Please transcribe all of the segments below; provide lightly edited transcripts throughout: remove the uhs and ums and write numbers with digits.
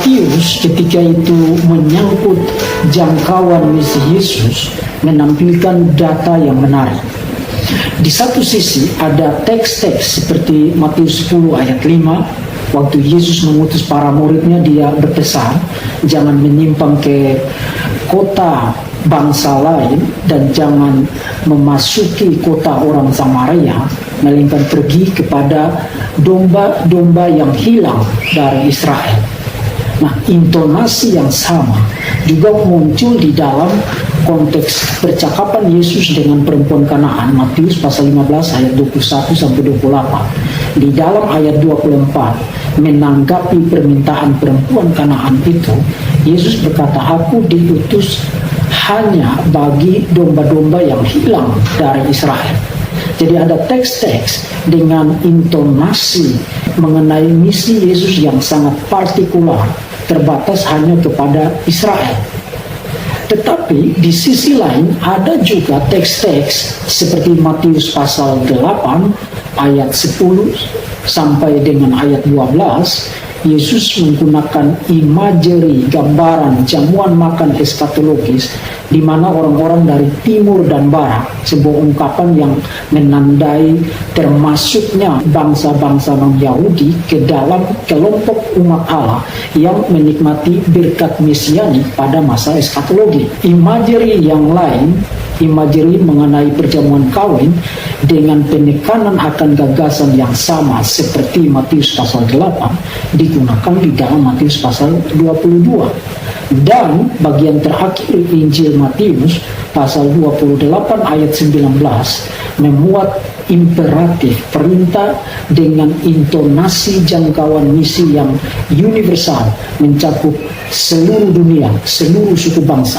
Matius ketika itu menyangkut jangkauan misi Yesus menampilkan data yang menarik. Di satu sisi ada teks-teks seperti Matius 10 ayat 5, waktu Yesus mengutus para muridnya, dia berpesan jangan menyimpang ke kota bangsa lain dan jangan memasuki kota orang Samaria, melainkan pergi kepada domba-domba yang hilang dari Israel. Nah, intonasi yang sama juga muncul di dalam konteks percakapan Yesus dengan perempuan Kanaan, Matius pasal 15 ayat 21 sampai 28. Di dalam ayat 24, menanggapi permintaan perempuan Kanaan itu, Yesus berkata, "Aku diutus hanya bagi domba-domba yang hilang dari Israel." Jadi ada teks-teks dengan intonasi mengenai misi Yesus yang sangat partikular, terbatas hanya kepada Israel. Tetapi di sisi lain ada juga teks-teks seperti Matius pasal 8 ayat 10 sampai dengan ayat 12, Yesus menggunakan imagery, gambaran, jamuan makan eskatologis di mana orang-orang dari timur dan barat, sebuah ungkapan yang menandai termasuknya bangsa-bangsa non-Yahudi ke dalam kelompok umat Allah yang menikmati berkat mesianik pada masa eskatologi. Imagery yang lain, imagery mengenai perjamuan kawin dengan penekanan akan gagasan yang sama seperti Matius pasal 8 digunakan di dalam Matius pasal 22. Dan bagian terakhir Injil Matius pasal 28 ayat 19 memuat imperatif, perintah dengan intonasi jangkauan misi yang universal, mencakup seluruh dunia, seluruh suku bangsa.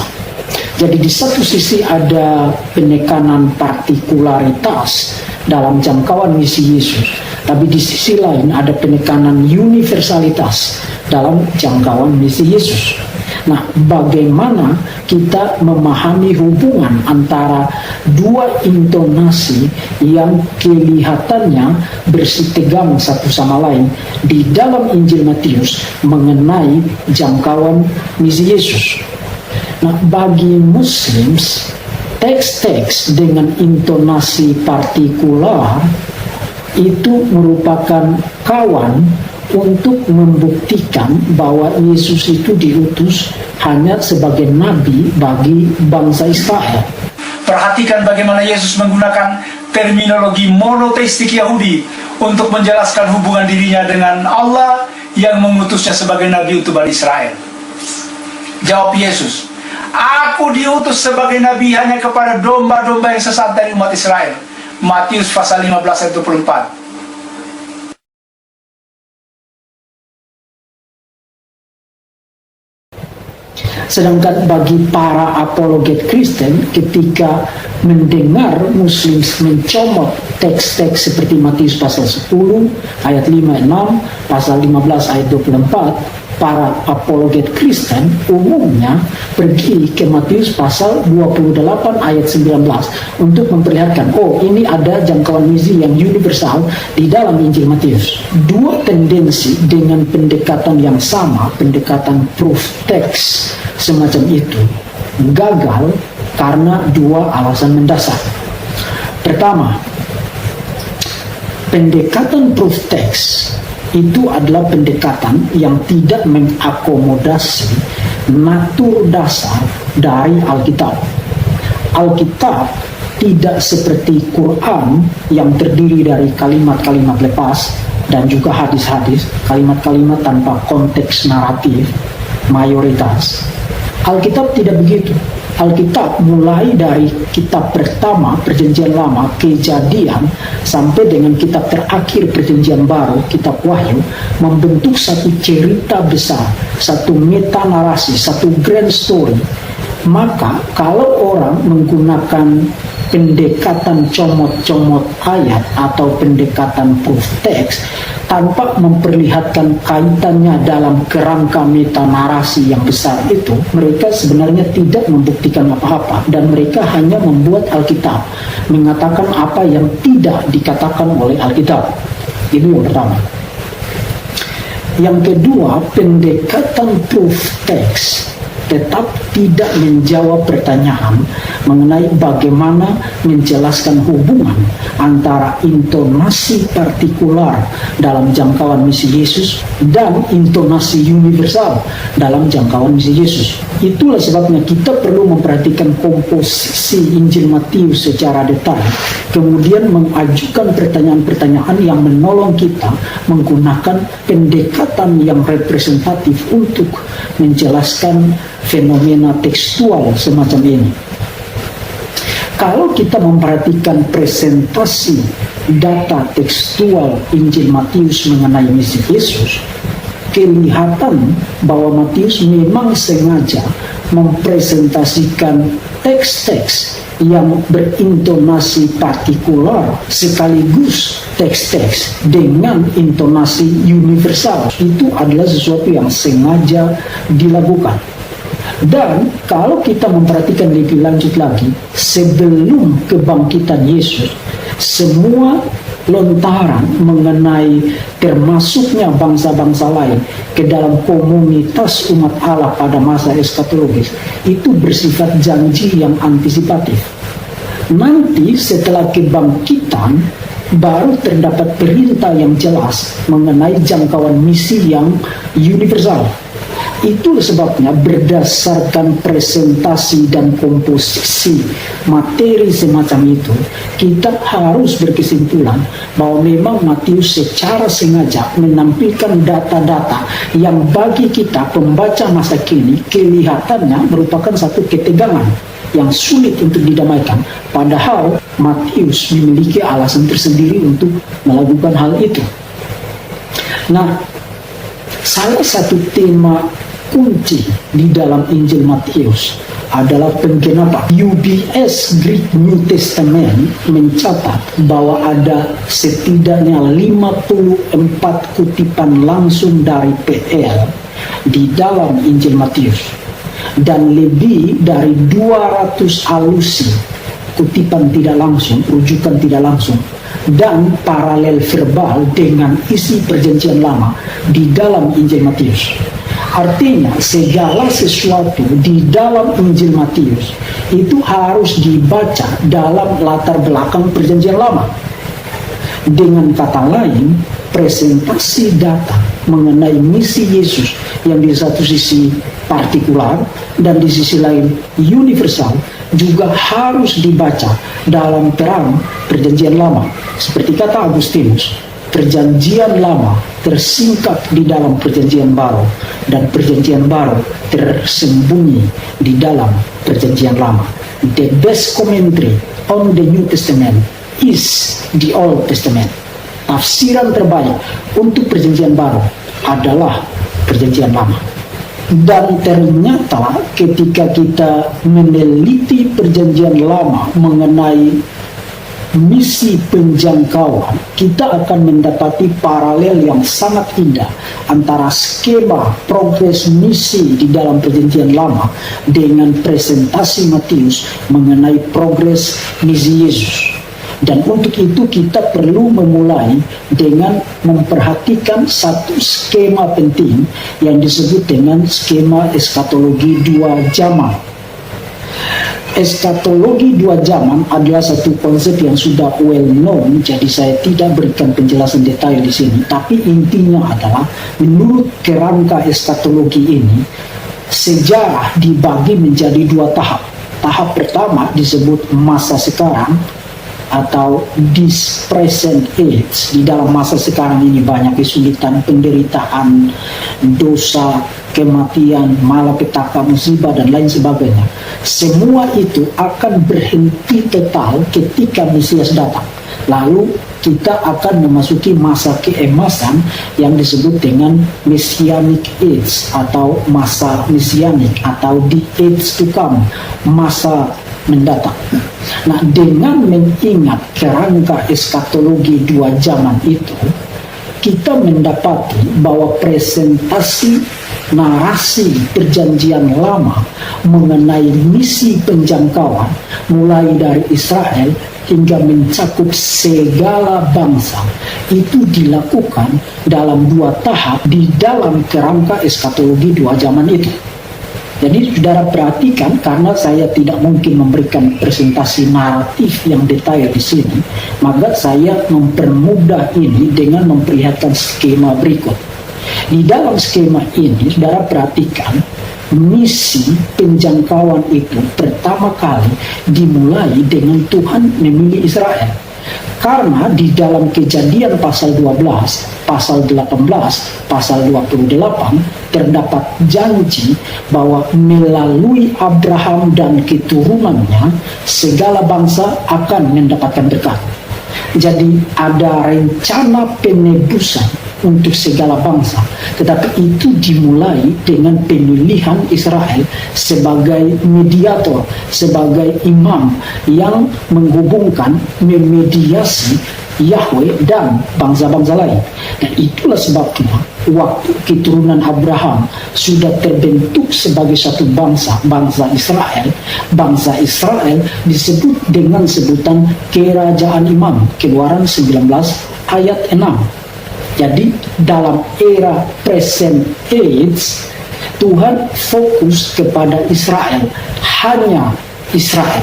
Jadi di satu sisi ada penekanan partikularitas dalam jangkauan misi Yesus, tapi di sisi lain ada penekanan universalitas dalam jangkauan misi Yesus. Nah, bagaimana kita memahami hubungan antara dua intonasi yang kelihatannya bersitegang satu sama lain di dalam Injil Matius mengenai jangkauan misi Yesus? Nah, bagi Muslims, teks-teks dengan intonasi partikular itu merupakan kawan untuk membuktikan bahwa Yesus itu diutus hanya sebagai nabi bagi bangsa Israel. Perhatikan bagaimana Yesus menggunakan terminologi monoteistik Yahudi untuk menjelaskan hubungan dirinya dengan Allah yang mengutusnya sebagai nabi untuk Bani Israel. Jawab Yesus, "Aku diutus sebagai nabi hanya kepada domba-domba yang sesat dari umat Israel." Matius pasal 15 ayat 24. Sedangkan bagi para apologet Kristen, ketika mendengar Muslim mencomot teks-teks seperti Matius pasal 10 ayat 5-6, pasal 15 ayat 24, para apologet Kristen umumnya pergi ke Matius pasal 28 ayat 19 untuk memperlihatkan, oh ini ada jangkauan misi yang universal di dalam Injil Matius. Dua tendensi dengan pendekatan yang sama, pendekatan proof text semacam itu, gagal karena dua alasan mendasar. Pertama, pendekatan proof text itu adalah pendekatan yang tidak mengakomodasi natur dasar dari Alkitab. Alkitab tidak seperti Quran yang terdiri dari kalimat-kalimat lepas dan juga hadis-hadis, kalimat-kalimat tanpa konteks naratif mayoritas. Alkitab tidak begitu. Alkitab mulai dari kitab pertama Perjanjian Lama, Kejadian, sampai dengan kitab terakhir Perjanjian Baru, kitab Wahyu, membentuk satu cerita besar, satu meta narasi, satu grand story. Maka kalau orang menggunakan pendekatan comot-comot ayat atau pendekatan proof text tanpa memperlihatkan kaitannya dalam kerangka meta narasi yang besar itu, mereka sebenarnya tidak membuktikan apa-apa dan mereka hanya membuat Alkitab mengatakan apa yang tidak dikatakan oleh Alkitab. Itu yang pertama. Yang kedua, pendekatan proof text tetap tidak menjawab pertanyaan mengenai bagaimana menjelaskan hubungan antara intonasi partikular dalam jangkauan misi Yesus dan intonasi universal dalam jangkauan misi Yesus. Itulah sebabnya kita perlu memperhatikan komposisi Injil Matius secara detail, kemudian mengajukan pertanyaan-pertanyaan yang menolong kita menggunakan pendekatan yang representatif untuk menjelaskan fenomena tekstual semacam ini. Kalau kita memperhatikan presentasi data tekstual Injil Matius mengenai misi Yesus, kelihatan bahwa Matius memang sengaja mempresentasikan teks-teks yang berintonasi partikular sekaligus teks-teks dengan intonasi universal. Itu adalah sesuatu yang sengaja dilakukan. Dan kalau kita memperhatikan lebih lanjut lagi, sebelum kebangkitan Yesus, semua lontaran mengenai termasuknya bangsa-bangsa lain ke dalam komunitas umat Allah pada masa eskatologis itu bersifat janji yang antisipatif. Nanti setelah kebangkitan baru terdapat perintah yang jelas mengenai jangkauan misi yang universal. Itu sebabnya berdasarkan presentasi dan komposisi materi semacam itu, kita harus berkesimpulan bahwa memang Matius secara sengaja menampilkan data-data yang bagi kita pembaca masa kini kelihatannya merupakan satu ketegangan yang sulit untuk didamaikan. Padahal Matius memiliki alasan tersendiri untuk melakukan hal itu. Nah, salah satu tema kunci di dalam Injil Matius adalah penggenapan. UBS Greek New Testament mencatat bahwa ada setidaknya 54 kutipan langsung dari PL di dalam Injil Matius dan lebih dari 200 alusi, kutipan tidak langsung, rujukan tidak langsung, dan paralel verbal dengan isi perjanjian lama di dalam Injil Matius. Artinya segala sesuatu di dalam Injil Matius itu harus dibaca dalam latar belakang perjanjian lama. Dengan kata lain, presentasi data mengenai misi Yesus yang di satu sisi partikular dan di sisi lain universal juga harus dibaca dalam terang perjanjian lama. Seperti kata Agustinus, perjanjian lama tersingkap di dalam perjanjian baru dan perjanjian baru tersembunyi di dalam perjanjian lama. The best commentary on the New Testament is the Old Testament. Tafsiran terbaik untuk perjanjian baru adalah perjanjian lama. Dan ternyata ketika kita meneliti perjanjian lama mengenai misi penjangkauan, kita akan mendapati paralel yang sangat indah antara skema progres misi di dalam perjanjian lama dengan presentasi Matius mengenai progres misi Yesus. Dan untuk itu kita perlu memulai dengan memperhatikan satu skema penting yang disebut dengan skema eskatologi dua zaman. Eskatologi dua zaman adalah satu konsep yang sudah well known, jadi saya tidak berikan penjelasan detail di sini. Tapi intinya adalah menurut kerangka eskatologi ini, sejarah dibagi menjadi dua tahap. Tahap pertama disebut masa sekarang atau this present age. Di dalam masa sekarang ini banyak kesulitan, penderitaan, dosa, kematian, malapetaka, musibah, dan lain sebagainya. Semua itu akan berhenti total ketika Mesias datang. Lalu kita akan memasuki masa keemasan yang disebut dengan Messianic Age atau masa Mesianik atau the age to come, masa mendatang. Nah, dengan mengingat kerangka eskatologi dua zaman itu, kita mendapati bahwa presentasi narasi perjanjian lama mengenai misi penjangkauan mulai dari Israel hingga mencakup segala bangsa itu dilakukan dalam 2 tahap di dalam kerangka eskatologi 2 zaman itu. Jadi saudara perhatikan, karena saya tidak mungkin memberikan presentasi naratif yang detail di sini, maka saya mempermudah ini dengan memperlihatkan skema berikut. Di dalam skema ini, saudara perhatikan, misi penjangkauan itu pertama kali dimulai dengan Tuhan memilih Israel. Karena di dalam Kejadian pasal 12, pasal 18, pasal 28 terdapat janji bahwa melalui Abraham dan keturunannya segala bangsa akan mendapatkan berkat. Jadi ada rencana penebusan untuk segala bangsa, tetapi itu dimulai dengan pemilihan Israel sebagai mediator, sebagai imam yang menghubungkan, memediasi Yahweh dan bangsa-bangsa lain. Dan itulah sebabnya waktu keturunan Abraham sudah terbentuk sebagai satu bangsa, bangsa Israel disebut dengan sebutan kerajaan imam, Keluaran 19 ayat 6. Jadi dalam era present age, Tuhan fokus kepada Israel, hanya Israel.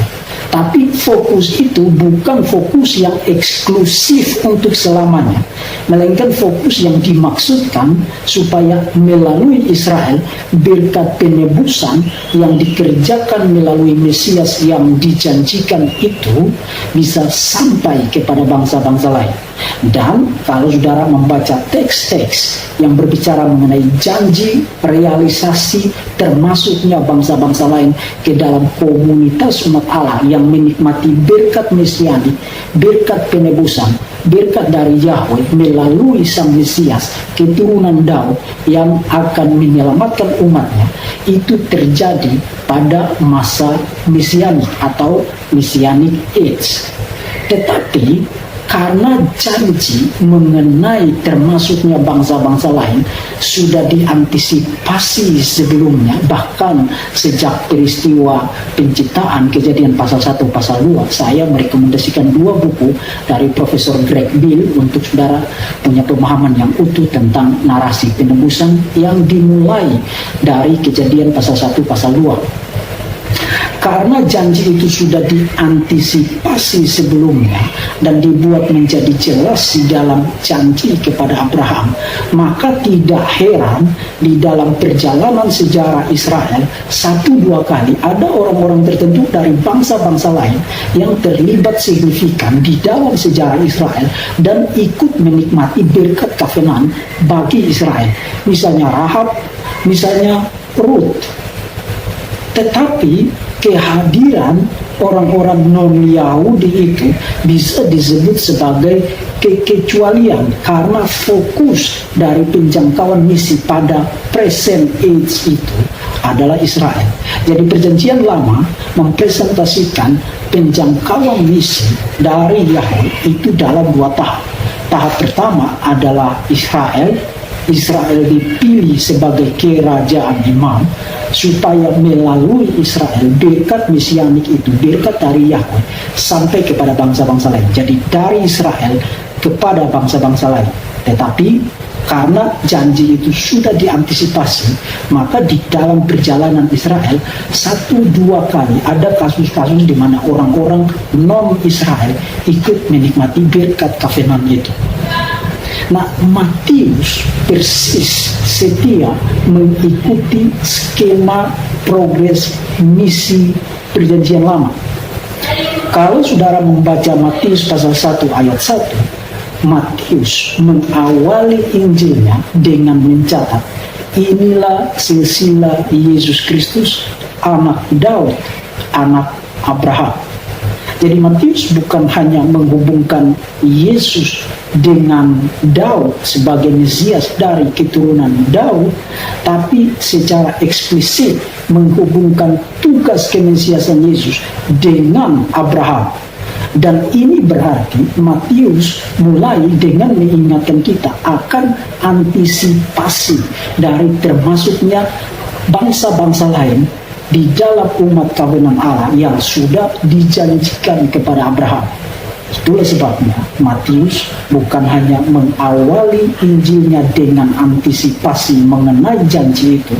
Tapi fokus itu bukan fokus yang eksklusif untuk selamanya, melainkan fokus yang dimaksudkan supaya melalui Israel berkat penebusan yang dikerjakan melalui Mesias yang dijanjikan itu bisa sampai kepada bangsa-bangsa lain. Dan kalau saudara membaca teks-teks yang berbicara mengenai janji, realisasi, termasuknya bangsa-bangsa lain ke dalam komunitas umat Allah yang menikmati berkat mesianik, berkat penebusan, berkat dari Yahweh melalui Sang Mesias, keturunan Daud yang akan menyelamatkan umatnya, itu terjadi pada masa mesianik atau messianic age. Tetapi karena janji mengenai termasuknya bangsa-bangsa lain sudah diantisipasi sebelumnya, bahkan sejak peristiwa penciptaan, Kejadian pasal 1, pasal 2, saya merekomendasikan 2 buku dari Profesor Greg Bill untuk saudara punya pemahaman yang utuh tentang narasi penebusan yang dimulai dari Kejadian pasal 1, pasal 2. Karena janji itu sudah diantisipasi sebelumnya dan dibuat menjadi jelas di dalam janji kepada Abraham, maka tidak heran di dalam perjalanan sejarah Israel 1-2 kali ada orang-orang tertentu dari bangsa-bangsa lain yang terlibat signifikan di dalam sejarah Israel dan ikut menikmati berkat covenant bagi Israel. Misalnya Rahab, misalnya Ruth. Tetapi kehadiran orang-orang non-Yahudi itu bisa disebut sebagai kekecualian karena fokus dari penjangkauan misi pada present age itu adalah Israel. Jadi perjanjian lama mempresentasikan penjangkauan misi dari Yahweh itu dalam 2 tahap. Tahap pertama adalah Israel. Israel dipilih sebagai kerajaan imam supaya melalui Israel berkat mesianik itu, berkat dari Yahweh sampai kepada bangsa-bangsa lain. Jadi dari Israel kepada bangsa-bangsa lain. Tetapi karena janji itu sudah diantisipasi, maka di dalam perjalanan Israel 1-2 kali ada kasus-kasus di mana orang-orang non-Israel ikut menikmati berkat covenant itu. Nah, Matius persis setia mengikuti skema progres misi perjanjian lama. Kalau saudara membaca Matius pasal 1 ayat 1, Matius mengawali Injilnya dengan mencatat, inilah silsilah Yesus Kristus, anak Daud, anak Abraham. Jadi Matius bukan hanya menghubungkan Yesus dengan Daud sebagai Mesias dari keturunan Daud, tapi secara eksplisit menghubungkan tugas kemesiasan Yesus dengan Abraham. Dan ini berarti Matius mulai dengan mengingatkan kita akan antisipasi dari termasuknya bangsa-bangsa lain di dalam umat covenant Allah yang sudah dijanjikan kepada Abraham. Itulah sebabnya Matius bukan hanya mengawali Injilnya dengan antisipasi mengenai janji itu,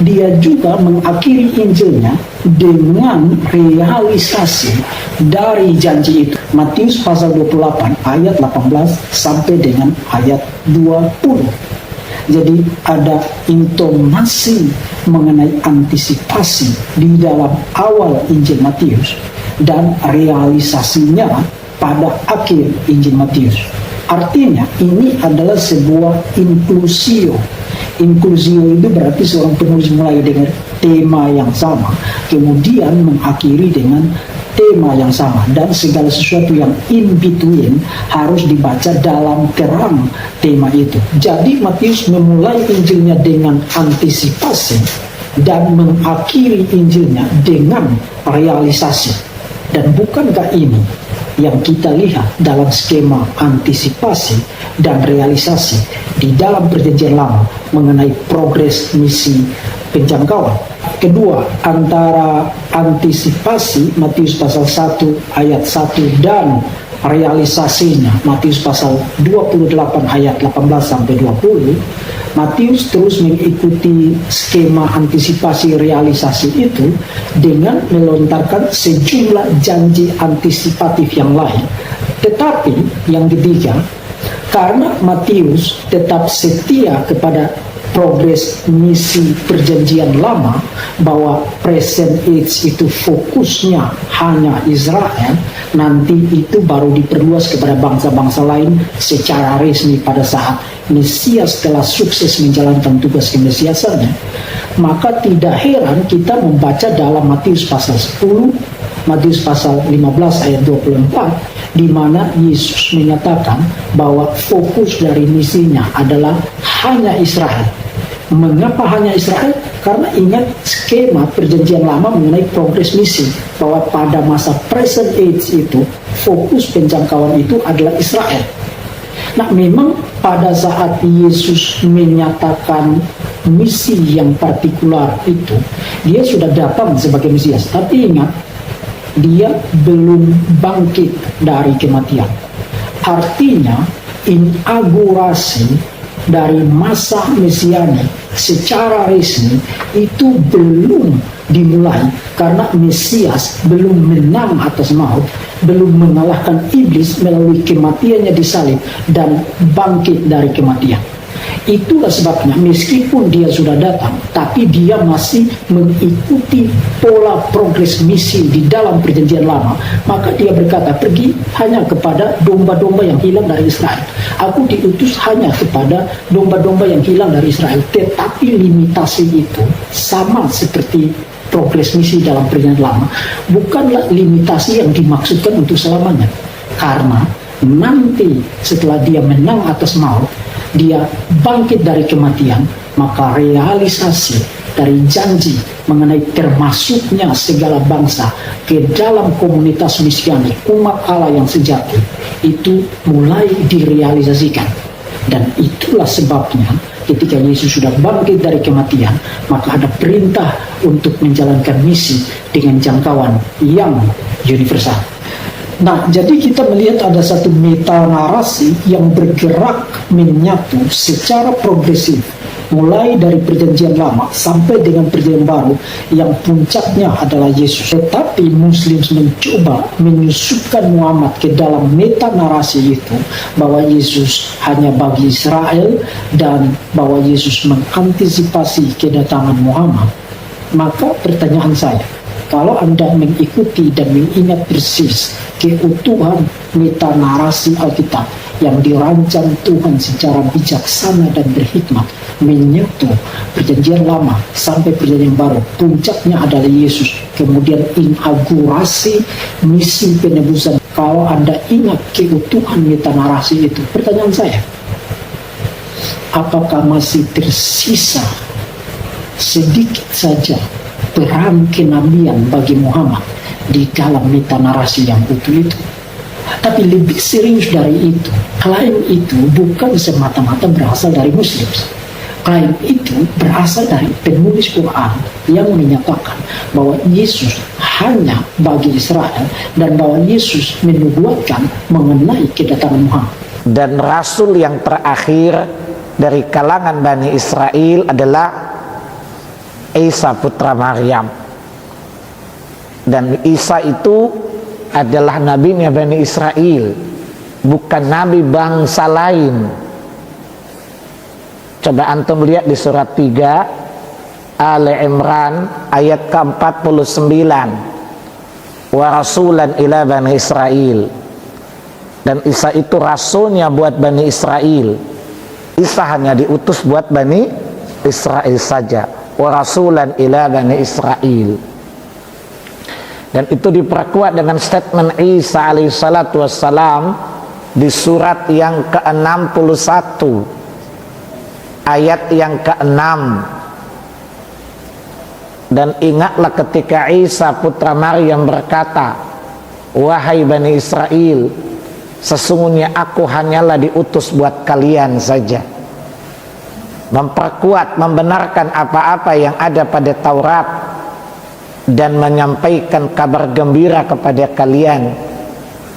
dia juga mengakhiri Injilnya dengan realisasi dari janji itu. Matius pasal 28 ayat 18 sampai dengan ayat 20. Jadi ada intonasi mengenai antisipasi di dalam awal Injil Matius dan realisasinya pada akhir Injil Matius. Artinya ini adalah sebuah inklusio. Inklusio itu berarti seorang penulis mulai dengan tema yang sama, kemudian mengakhiri dengan tema yang sama, dan segala sesuatu yang in between harus dibaca dalam kerang tema itu. Jadi Matius memulai Injilnya dengan antisipasi dan mengakhiri Injilnya dengan realisasi. Dan bukankah ini yang kita lihat dalam skema antisipasi dan realisasi di dalam Perjanjian Lama mengenai progres misi penjangkauan? Kedua, antara antisipasi Matius pasal 1 ayat 1 dan realisasinya Matius pasal 28 ayat 18 sampai 20, Matius terus mengikuti skema antisipasi realisasi itu dengan melontarkan sejumlah janji antisipatif yang lain. Tetapi yang ketiga, karena Matius tetap setia kepada progres misi Perjanjian Lama bahwa present age itu fokusnya hanya Israel, nanti itu baru diperluas kepada bangsa-bangsa lain secara resmi pada saat Mesias telah sukses menjalankan tugas kemesiasannya, maka tidak heran kita membaca dalam Matius pasal 10, Matius pasal 15 ayat 24, di mana Yesus menyatakan bahwa fokus dari misinya adalah hanya Israel. Mengapa hanya Israel? Karena ingat skema Perjanjian Lama mengenai progres misi, bahwa pada masa present age itu fokus penjangkauan itu adalah Israel. Nah, memang pada saat Yesus menyatakan misi yang partikular itu, dia sudah datang sebagai Mesias. Tapi ingat, dia belum bangkit dari kematian. Artinya, inaugurasi dari masa mesianik secara resmi itu belum dimulai, karena Mesias belum menang atas maut, belum mengalahkan iblis melalui kematiannya di salib dan bangkit dari kematian. Itulah sebabnya meskipun dia sudah datang, tapi dia masih mengikuti pola progres misi di dalam Perjanjian Lama. Maka dia berkata, pergi hanya kepada domba-domba yang hilang dari Israel. Aku diutus hanya kepada domba-domba yang hilang dari Israel. Tetapi limitasi itu sama seperti progres misi dalam Perjanjian Lama, bukanlah limitasi yang dimaksudkan untuk selamanya. Karena nanti setelah dia menang atas maut, dia bangkit dari kematian, maka realisasi dari janji mengenai termasuknya segala bangsa ke dalam komunitas misianik umat Allah yang sejati itu mulai direalisasikan. Dan itulah sebabnya ketika Yesus sudah bangkit dari kematian, maka ada perintah untuk menjalankan misi dengan jangkauan yang universal. Nah, jadi kita melihat ada satu meta narasi yang bergerak menyatu secara progresif, mulai dari Perjanjian Lama sampai dengan Perjanjian Baru, yang puncaknya adalah Yesus. Tetapi Muslim mencoba menyusupkan Muhammad ke dalam meta narasi itu, bahwa Yesus hanya bagi Israel dan bahwa Yesus mengantisipasi kedatangan Muhammad. Maka pertanyaan saya, kalau Anda mengikuti dan mengingat persis keutuhan meta narasi Alkitab yang dirancang Tuhan secara bijaksana dan berhikmat, menyatu Perjanjian Lama sampai Perjanjian Baru, puncaknya adalah Yesus, kemudian inaugurasi misi penebusan. Kalau Anda ingat keutuhan meta narasi itu, pertanyaan saya, apakah masih tersisa sedikit saja peran kenabian bagi Muhammad di dalam meta narasi yang utuh itu? Tapi lebih serius dari itu, klaim itu bukan semata-mata berasal dari Muslim. Klaim itu berasal dari penulis Quran yang menyatakan bahwa Yesus hanya bagi Israel dan bahwa Yesus menubuatkan mengenai kedatangan Muhammad. Dan rasul yang terakhir dari kalangan Bani Israel adalah Isa putra Maryam. Dan Isa itu adalah nabinya Bani Israel, bukan nabi bangsa lain. Coba antum lihat di surat 3 Ali Imran ayat ke-49, wa rasulan ila Bani Israel. Dan Isa itu rasulnya buat Bani Israel. Isa hanya diutus buat Bani Israel saja. Wa rasulan ila Bani Israel. Dan itu diperkuat dengan statement Isa alaihissalatu wassalam di surat yang ke-61 ayat yang ke-6. Dan ingatlah ketika Isa putra Maryam berkata, wahai Bani Israel, sesungguhnya aku hanyalah diutus buat kalian saja, memperkuat, membenarkan apa-apa yang ada pada Taurat dan menyampaikan kabar gembira kepada kalian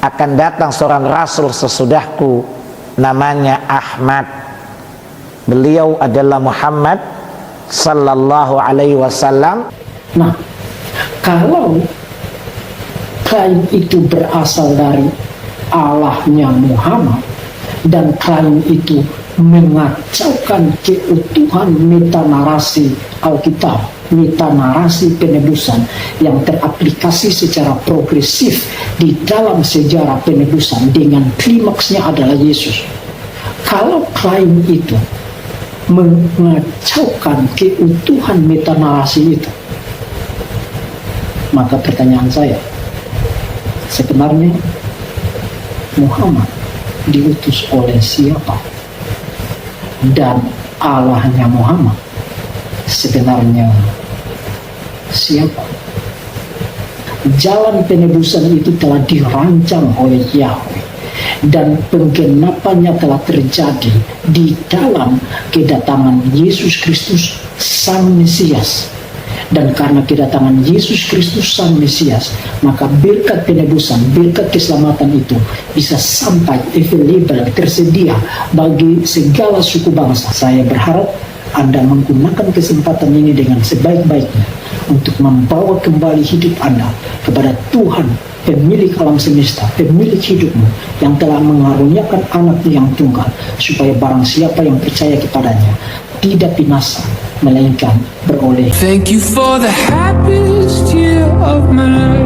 akan datang seorang rasul sesudahku, namanya Ahmad. Beliau adalah Muhammad sallallahu alaihi wasallam. Nah, kalau klaim itu berasal dari Allahnya Muhammad dan klaim itu mengacaukan keutuhan metanarasi Alkitab, metanarasi penebusan yang teraplikasi secara progresif di dalam sejarah penebusan dengan klimaksnya adalah Yesus. Kalau klaim itu mengacaukan keutuhan metanarasi itu, maka pertanyaan saya, sebenarnya Muhammad diutus oleh siapa? Dan Allahnya Muhammad sebenarnya siapa? Jalan penebusan itu telah dirancang oleh Yahweh dan penggenapannya telah terjadi di dalam kedatangan Yesus Kristus Sang Mesias. Dan karena kedatangan Yesus Kristus Sang Mesias, maka berkat penebusan, berkat keselamatan itu bisa sampai available, tersedia bagi segala suku bangsa. Saya berharap Anda menggunakan kesempatan ini dengan sebaik-baiknya untuk membawa kembali hidup Anda kepada Tuhan, pemilik alam semesta, pemilik hidupmu, yang telah mengaruniakan anaknya yang tunggal, supaya barang siapa yang percaya kepadanya tidak binasa, melainkan beroleh. Thank you for the happiest year of my life.